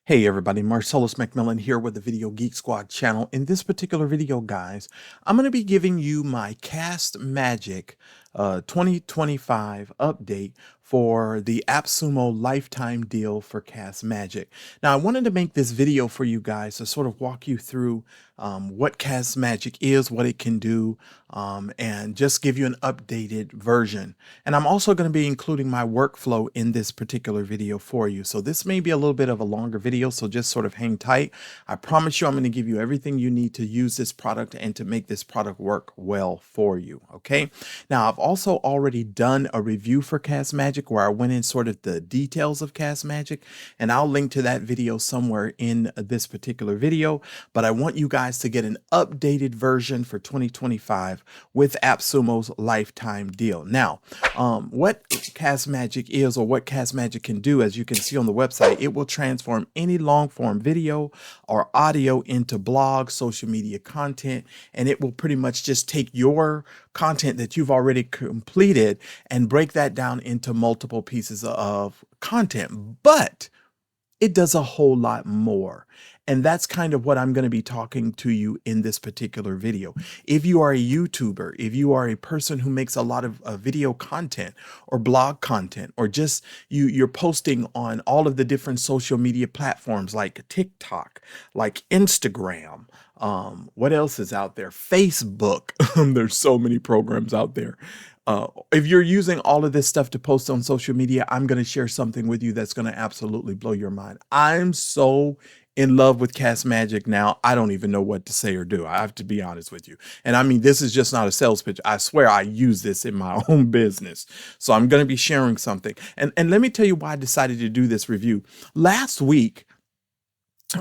Hey everybody, Marcellus McMillan here with the Video Geek Squad channel. In this particular video, guys, I'm going to be giving you my Castmagic 2025 update for the AppSumo lifetime deal for Castmagic. Now, I wanted to make this video for you guys to sort of walk you through what Castmagic is, what it can do, and just give you an updated version. And I'm also going to be including my workflow in this particular video for you. So this may be a little bit of a longer video, so just sort of hang tight. I promise you I'm going to give you everything you need to use this product and to make this product work well for you. Okay. Now, I've also already done a review for Castmagic where I went in sort of the details of Castmagic, and I'll link to that video somewhere in this particular video. But I want you guys to get an updated version for 2025 with AppSumo's lifetime deal. Now, what Castmagic is, or what Castmagic can do, as you can see on the website, it will transform any long form video or audio into blog, social media content, and it will pretty much just take your content that you've already completed and break that down into multiple pieces of content. But it does a whole lot more. And that's kind of what I'm going to be talking to you in this particular video. If you are a YouTuber, if you are a person who makes a lot of video content or blog content, or just you're posting on all of the different social media platforms like TikTok, like Instagram, what else is out there? Facebook. There's so many programs out there. If you're using all of this stuff to post on social media, I'm going to share something with you that's going to absolutely blow your mind. I'm so in love with Castmagic now, I don't even know what to say or do. I have to be honest with you. And I mean, this is just not a sales pitch. I swear I use this in my own business. So I'm going to be sharing something. And let me tell you why I decided to do this review. Last week,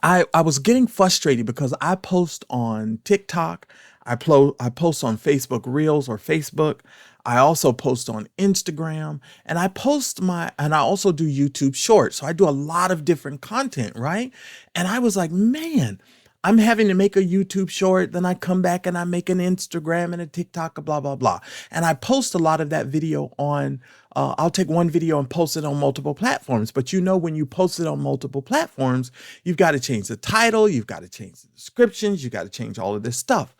I was getting frustrated because I post on TikTok, I post on Facebook Reels or Facebook. I also post on Instagram, and I also do YouTube Shorts. So I do a lot of different content, right? And I was like, man, I'm having to make a YouTube short, then I come back and I make an Instagram and a TikTok, blah, blah, blah. And I post a lot of that video on, I'll take one video and post it on multiple platforms. But you know, when you post it on multiple platforms, you've got to change the title, you've got to change the descriptions, you've got to change all of this stuff.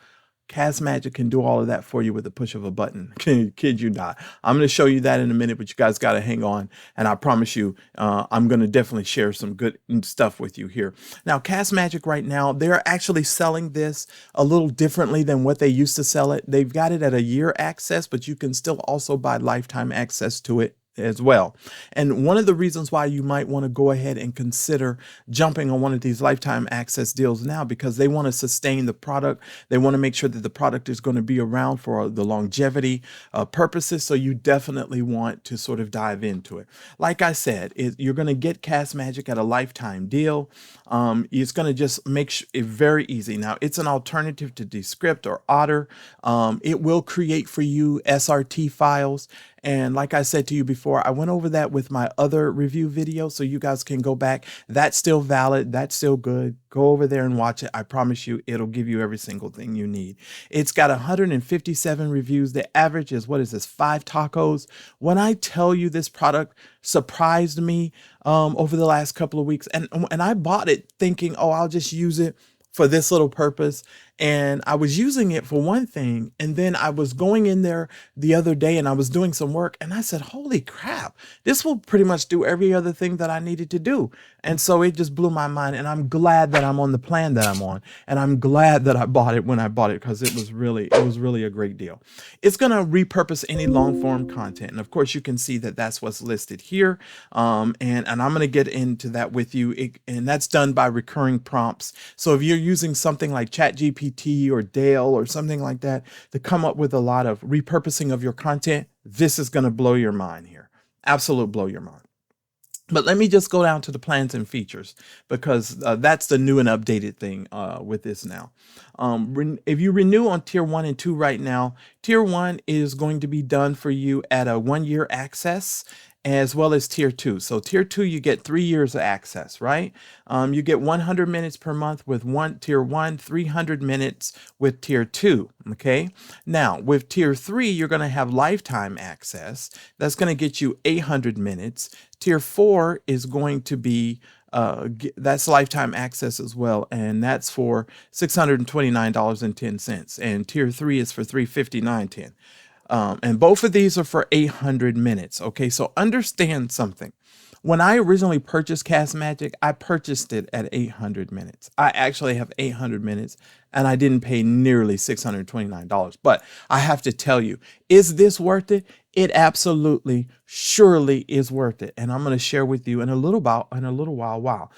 Castmagic can do all of that for you with the push of a button. Kid you not. I'm going to show you that in a minute, but you guys got to hang on. And I promise you, I'm going to definitely share some good stuff with you here. Now, Castmagic right now, they're actually selling this a little differently than what they used to sell it. They've got it at a year access, but you can still also buy lifetime access to it as well. And one of the reasons why you might want to go ahead and consider jumping on one of these lifetime access deals now, because they want to sustain the product. They want to make sure that the product is going to be around for the longevity purposes. So you definitely want to sort of dive into it. Like I said, you're going to get Castmagic at a lifetime deal. It's going to just make it very easy. Now, it's an alternative to Descript or Otter. It will create for you SRT files. And like I said to you before, I went over that with my other review video, so you guys can go back. That's still valid. That's still good. Go over there and watch it. I promise you, it'll give you every single thing you need. It's got 157 reviews. The average is, what is this, 5 tacos? When I tell you this product surprised me over the last couple of weeks, and I bought it thinking, oh, I'll just use it for this little purpose. And I was using it for one thing, and then I was going in there the other day and I was doing some work, and I said, holy crap, this will pretty much do every other thing that I needed to do. And so it just blew my mind, and I'm glad that I'm on the plan that I'm on, and I'm glad that I bought it when I bought it, because it was really a great deal. It's going to repurpose any long form content, and of course you can see that that's what's listed here, and I'm going to get into that with you, and that's done by recurring prompts. So if you're using something like ChatGPT or Dale or something like that to come up with a lot of repurposing of your content, this is going to blow your mind here. Absolute blow your mind. But let me just go down to the plans and features, because that's the new and updated thing with this now. If you renew on tier 1 and 2 right now, tier 1 is going to be done for you at a 1-year access, as well as tier 2. So tier 2, you get 3 years of access, right? You get 100 minutes per month with tier 1, 300 minutes with tier 2, okay? Now, with tier 3, you're going to have lifetime access. That's going to get you 800 minutes. Tier 4 is going to be that's lifetime access as well, and that's for $629.10. And tier 3 is for $359.10. And both of these are for 800 minutes. Okay, so understand something. When I originally purchased Castmagic, I purchased it at 800 minutes. I actually have 800 minutes and I didn't pay nearly $629. But I have to tell you, is this worth it? It absolutely, surely is worth it. And I'm going to share with you in a little while. Wow.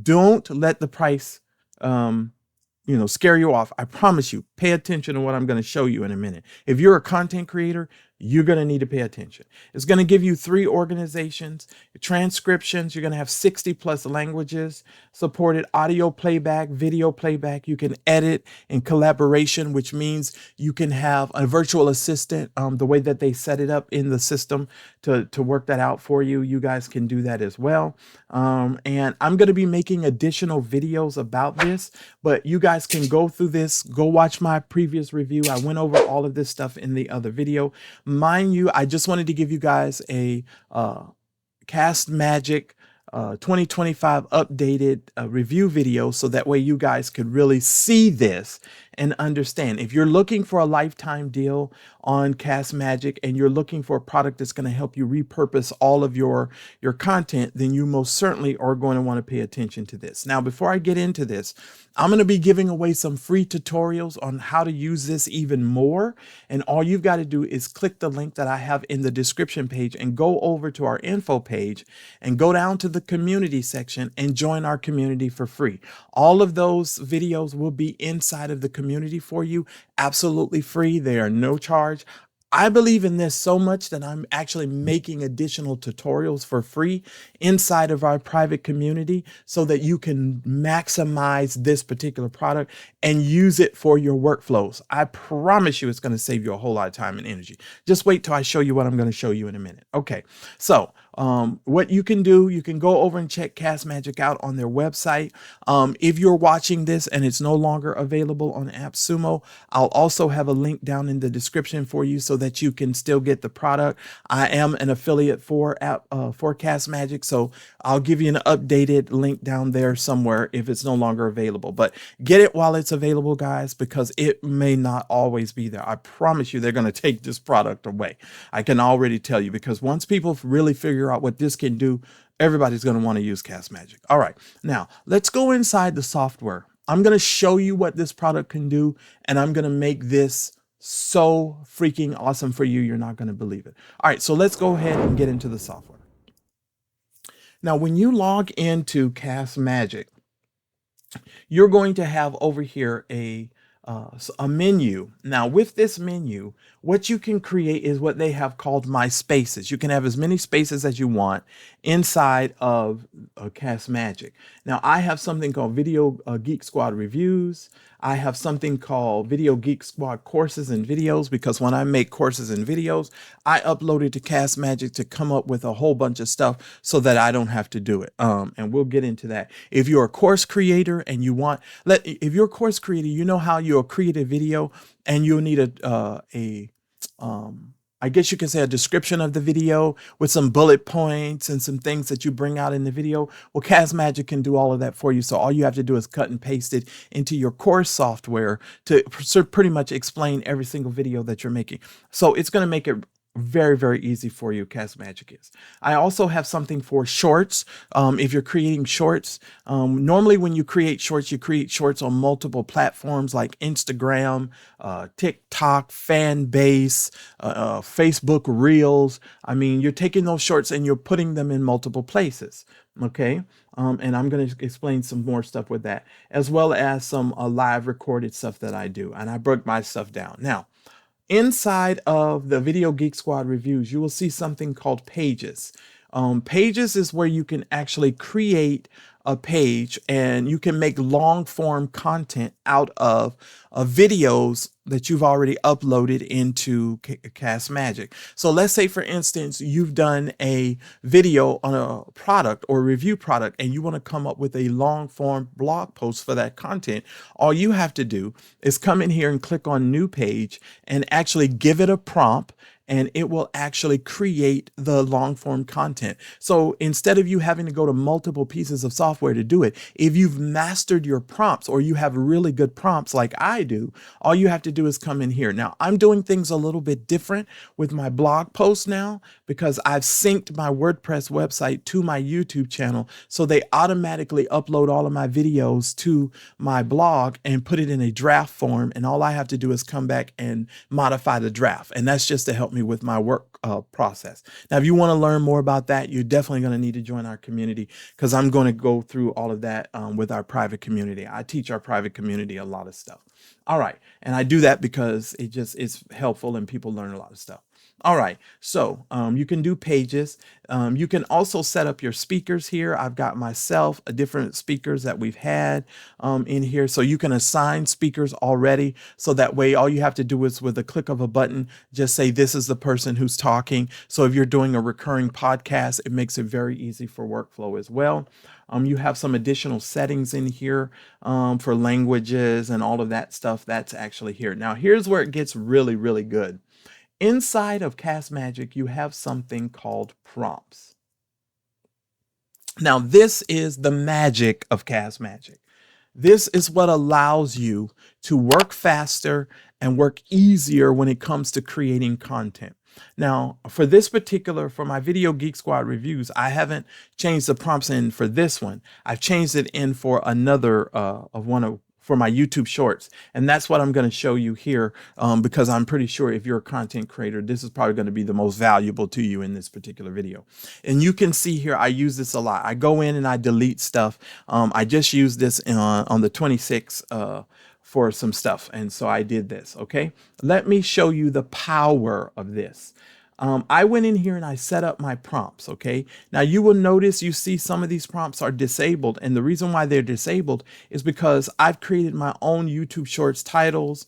Don't let the price, scare you off. I promise you, pay attention to what I'm going to show you in a minute. If you're a content creator, you're going to need to pay attention. It's going to give you 3 organizations, transcriptions. You're going to have 60 plus languages, supported audio playback, video playback. You can edit in collaboration, which means you can have a virtual assistant. The way that they set it up in the system to work that out for you, you guys can do that as well. And I'm going to be making additional videos about this, but you guys can go through this, go watch my previous review. I went over all of this stuff in the other video. Mind you, I just wanted to give you guys a Castmagic 2025 updated review video so that way you guys could really see this and understand. If you're looking for a lifetime deal on Castmagic and you're looking for a product that's going to help you repurpose all of your content, then you most certainly are going to want to pay attention to this. Now, before I get into this, I'm going to be giving away some free tutorials on how to use this even more. And all you've got to do is click the link that I have in the description page and go over to our info page and go down to the community section and join our community for free. All of those videos will be inside of the community for you, absolutely free. They are no charge. I believe in this so much that I'm actually making additional tutorials for free inside of our private community so that you can maximize this particular product and use it for your workflows. I promise you it's going to save you a whole lot of time and energy. Just wait till I show you what I'm going to show you in a minute. Okay, so what you can do, you can go over and check Castmagic out on their website. If you're watching this and it's no longer available on AppSumo, I'll also have a link down in the description for you so that you can still get the product. I am an affiliate for Castmagic, so I'll give you an updated link down there somewhere if it's no longer available. But get it while it's available, guys, because it may not always be there. I promise you they're going to take this product away. I can already tell you, because once people really figure out what this can do, everybody's going to want to use Castmagic. All right, now let's go inside the software. I'm going to show you what this product can do, and I'm going to make this so freaking awesome for you. You're not going to believe it. All right, so let's go ahead and get into the software. Now, when you log into Castmagic, you're going to have over here a menu. Now, with this menu, what you can create is what they have called My Spaces. You can have as many spaces as you want inside of Castmagic. Now, I have something called Video Geek Squad Reviews. I have something called Video Geek Squad Courses and Videos, because when I make courses and videos, I upload it to Castmagic to come up with a whole bunch of stuff so that I don't have to do it. And we'll get into that. If you're a course creator and you want, if you're a course creator, you know how you'll create a video and you'll need I guess you can say a description of the video with some bullet points and some things that you bring out in the video. Well, Castmagic can do all of that for you. So all you have to do is cut and paste it into your course software to pretty much explain every single video that you're making. So it's going to make it very, very easy for you. Castmagic is. I also have something for shorts. If you're creating shorts, normally when you create shorts on multiple platforms like Instagram, TikTok, Fanbase, Facebook Reels. I mean, you're taking those shorts and you're putting them in multiple places. Okay. And I'm going to explain some more stuff with that, as well as some live recorded stuff that I do. And I broke my stuff down. Now, inside of the Video Geek Squad reviews, you will see something called Pages. Pages is where you can actually create a page and you can make long form content out of videos that you've already uploaded into Castmagic. So let's say, for instance, you've done a video on a product or review product and you want to come up with a long form blog post for that content. All you have to do is come in here and click on New Page and actually give it a prompt and it will actually create the long form content. So instead of you having to go to multiple pieces of software to do it, if you've mastered your prompts or you have really good prompts like I do, all you have to do is come in here. Now, I'm doing things a little bit different with my blog posts now because I've synced my WordPress website to my YouTube channel. So they automatically upload all of my videos to my blog and put it in a draft form. And all I have to do is come back and modify the draft. And that's just to help me with my work process. Now, if you want to learn more about that, you're definitely going to need to join our community because I'm going to go through all of that with our private community. I teach our private community a lot of stuff. All right. And I do that because it's helpful and people learn a lot of stuff. All right, so you can do pages. You can also set up your speakers here. I've got myself different speakers that we've had in here. So you can assign speakers already. So that way, all you have to do is with a click of a button, just say, this is the person who's talking. So if you're doing a recurring podcast, it makes it very easy for workflow as well. You have some additional settings in here for languages and all of that stuff. That's actually here. Now, here's where it gets really, really good. Inside of Castmagic, you have something called prompts. Now, this is the magic of Castmagic. This is what allows you to work faster and work easier when it comes to creating content. Now, for my Video Geek Squad reviews, I haven't changed the prompts in for this one. I've changed it in for another for my YouTube shorts. And that's what I'm going to show you here because I'm pretty sure if you're a content creator, this is probably going to be the most valuable to you in this particular video. And you can see here, I use this a lot. I go in and I delete stuff. I just used this on the 26th for some stuff. And so I did this. Okay. Let me show you the power of this. I went in here and I set up my prompts. Okay. Now you will notice you see some of these prompts are disabled. And the reason why they're disabled is because I've created my own YouTube Shorts titles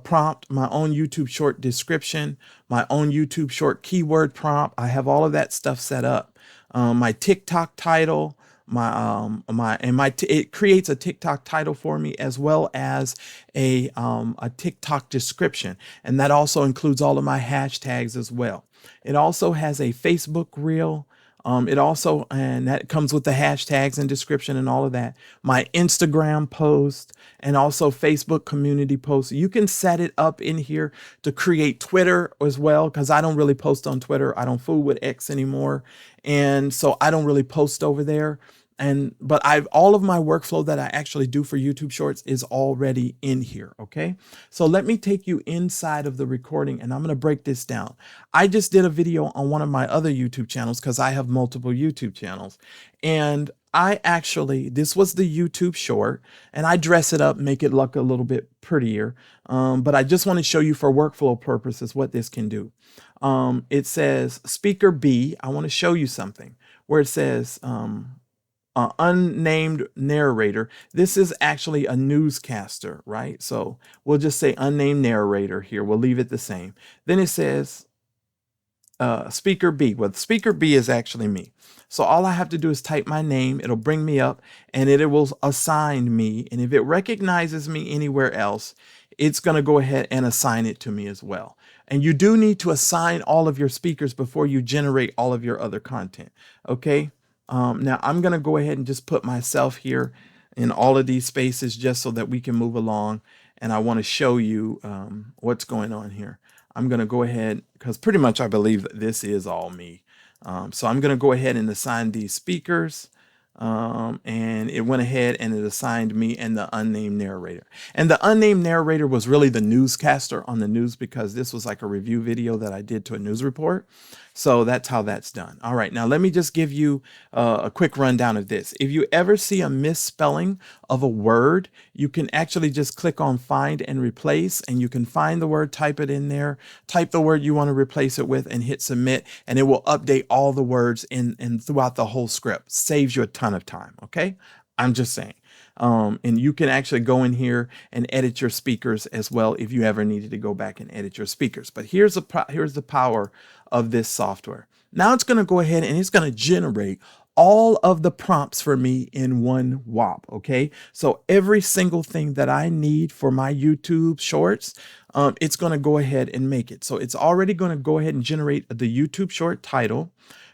prompt, my own YouTube short description, my own YouTube short keyword prompt. I have all of that stuff set up. My TikTok title, it creates a TikTok title for me as well as a TikTok description, and that also includes all of my hashtags as well. It also has a Facebook reel. And that comes with the hashtags and description and all of that. My Instagram post and also Facebook community posts. You can set it up in here to create Twitter as well, because I don't really post on Twitter. I don't fool with X anymore. And so I don't really post over there. But all of my workflow that I actually do for YouTube Shorts is already in here. Okay. So let me take you inside of the recording and I'm going to break this down. I just did a video on one of my other YouTube channels because I have multiple YouTube channels. And this was the YouTube short and I dress it up, make it look a little bit prettier. But I just want to show you for workflow purposes what this can do. It says speaker B. I want to show you something where it says, unnamed narrator. This is actually a newscaster, right? So we'll just say unnamed narrator here. We'll leave it the same. Then it says speaker B. Well, speaker B is actually me. So all I have to do is type my name. It'll bring me up and it will assign me. And if it recognizes me anywhere else, it's going to go ahead and assign it to me as well. And you do need to assign all of your speakers before you generate all of your other content. Okay. Now I'm going to go ahead and just put myself here in all of these spaces just so that we can move along. And I want to show you what's going on here. I'm going to go ahead because pretty much I believe that this is all me. So I'm going to go ahead and assign these speakers. And it went ahead and it assigned me and the unnamed narrator. And the unnamed narrator was really the newscaster on the news because this was like a review video that I did to a news report. So that's how that's done. All right, now let me just give you a quick rundown of this. If you ever see a misspelling of a word, you can actually just click on find and replace, and you can find the word, type it in there, type the word you want to replace it with, and hit submit, and it will update all the words in throughout the whole script. Saves you a ton of time, okay? I'm just saying. And you can actually go in here and edit your speakers as well if you ever needed to go back and edit your speakers. But here's the power of this software. Now it's going to go ahead and it's going to generate all of the prompts for me in one whop. Okay. So every single thing that I need for my YouTube shorts, it's going to go ahead and make it. So it's already going to go ahead and generate the YouTube short title,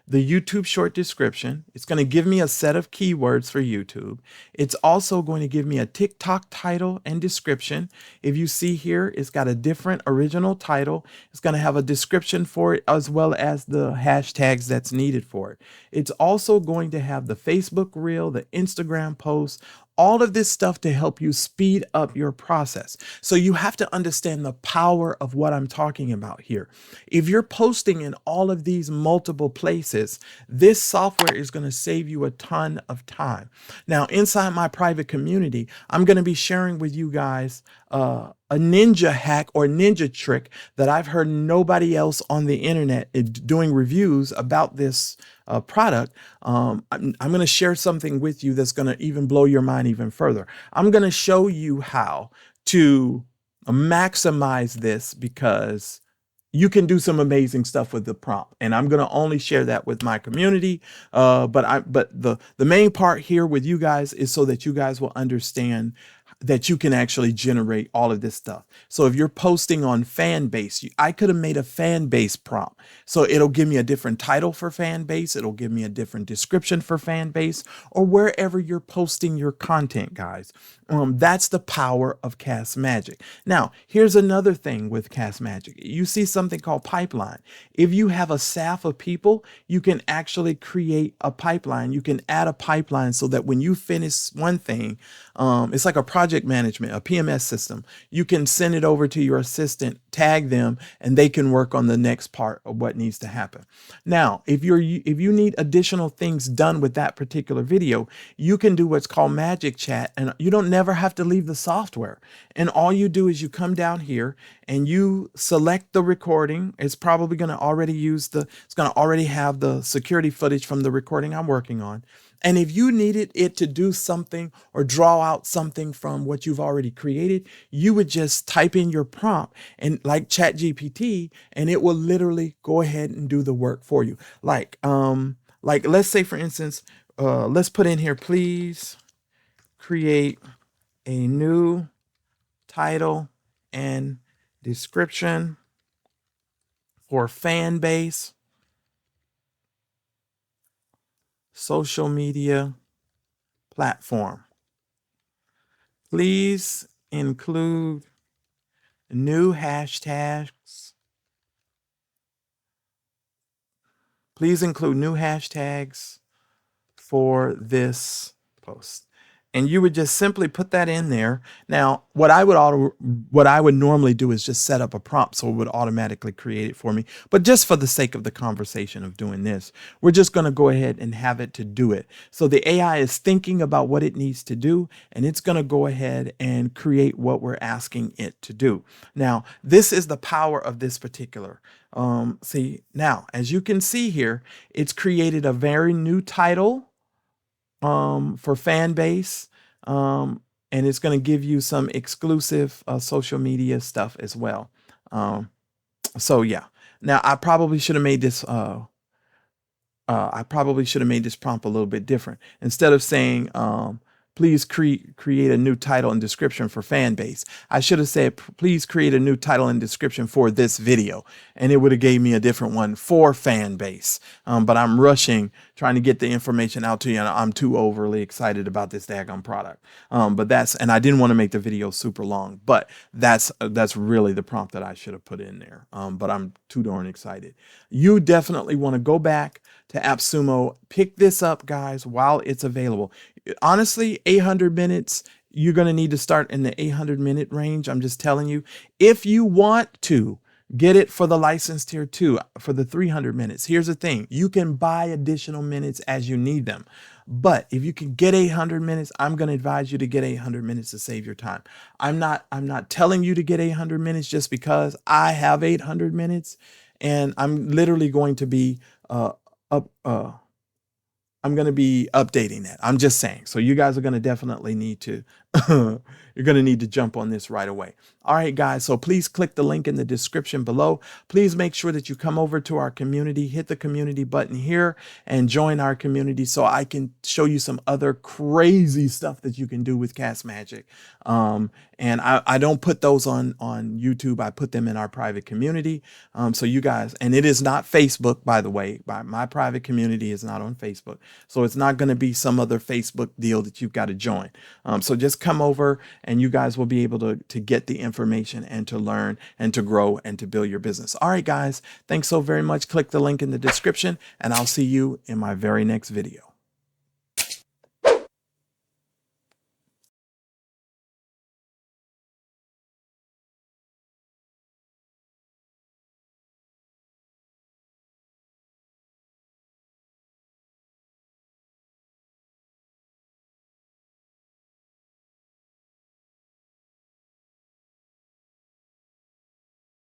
the YouTube short description. It's going to give me a set of keywords for YouTube. It's also going to give me a TikTok title and description. If you see here, it's got a different original title. It's going to have a description for it as well as the hashtags that's needed for it. It's also going to have the Facebook reel, the Instagram post, all of this stuff to help you speed up your process. So you have to understand the power of what I'm talking about here. If you're posting in all of these multiple places, this software is going to save you a ton of time. Now, inside my private community, I'm going to be sharing with you guys a ninja hack or ninja trick that I've heard nobody else on the internet doing reviews about this product. I'm going to share something with you that's going to even blow your mind even further. I'm going to show you how to maximize this, because you can do some amazing stuff with the prompt, and I'm going to only share that with my community. But the main part here with you guys is so that you guys will understand that you can actually generate all of this stuff. So if you're posting on fan base, I could have made a fan base prompt. So it'll give me a different title for fan base. It'll give me a different description for fan base, or wherever you're posting your content, guys. That's the power of Castmagic. Now, here's another thing with Castmagic. You see something called pipeline. If you have a staff of people, you can actually create a pipeline. You can add a pipeline so that when you finish one thing, it's like a project management, a PMS system. You can send it over to your assistant, tag them, and they can work on the next part of what needs to happen. Now, if you need additional things done with that particular video, you can do what's called Magic Chat, and you don't never have to leave the software. And all you do is you come down here and you select the recording. It's probably going to already it's going to already have the security footage from the recording I'm working on. And if you needed it to do something or draw out something from what you've already created, you would just type in your prompt and like ChatGPT, and it will literally go ahead and do the work for you. Like let's say, for instance, let's put in here, please create a new title and description for fan base social media platform. Please include new hashtags. Please include new hashtags for this post. And you would just simply put that in there. Now, what I would normally do is just set up a prompt so it would automatically create it for me. But just for the sake of the conversation of doing this, we're just going to go ahead and have it to do it. So the AI is thinking about what it needs to do, and it's going to go ahead and create what we're asking it to do. Now, this is the power of this particular. See, now, as you can see here, it's created a very new title for fan base, and it's going to give you some exclusive social media stuff as well. So yeah, now I probably should have made this prompt a little bit different. Instead of saying please create a new title and description for fan base, I should have said, please create a new title and description for this video. And it would have gave me a different one for fan base. But I'm rushing, trying to get the information out to you, and I'm too overly excited about this daggone product. And I didn't want to make the video super long, but that's really the prompt that I should have put in there. But I'm too darn excited. You definitely want to go back to AppSumo, pick this up, guys, while it's available. Honestly, 800 minutes, you're going to need to start in the 800-minute range. I'm just telling you, if you want to get it for the license tier 2 for the 300 minutes. Here's the thing. You can buy additional minutes as you need them. But if you can get 800 minutes, I'm going to advise you to get 800 minutes to save your time. I'm not telling you to get 800 minutes just because I have 800 minutes, and I'm literally going to be I'm going to be updating that. I'm just saying. So you guys are going to definitely need to, you're going to need to jump on this right away. All right, guys. So please click the link in the description below. Please make sure that you come over to our community, hit the community button here and join our community so I can show you some other crazy stuff that you can do with Castmagic. And I don't put those on YouTube. I put them in our private community. So you guys, and it is not Facebook, by the way. My private community is not on Facebook. So it's not going to be some other Facebook deal that you've got to join. So just come over and you guys will be able to get the information and to learn and to grow and to build your business. All right, guys, thanks so very much. Click the link in the description and I'll see you in my very next video.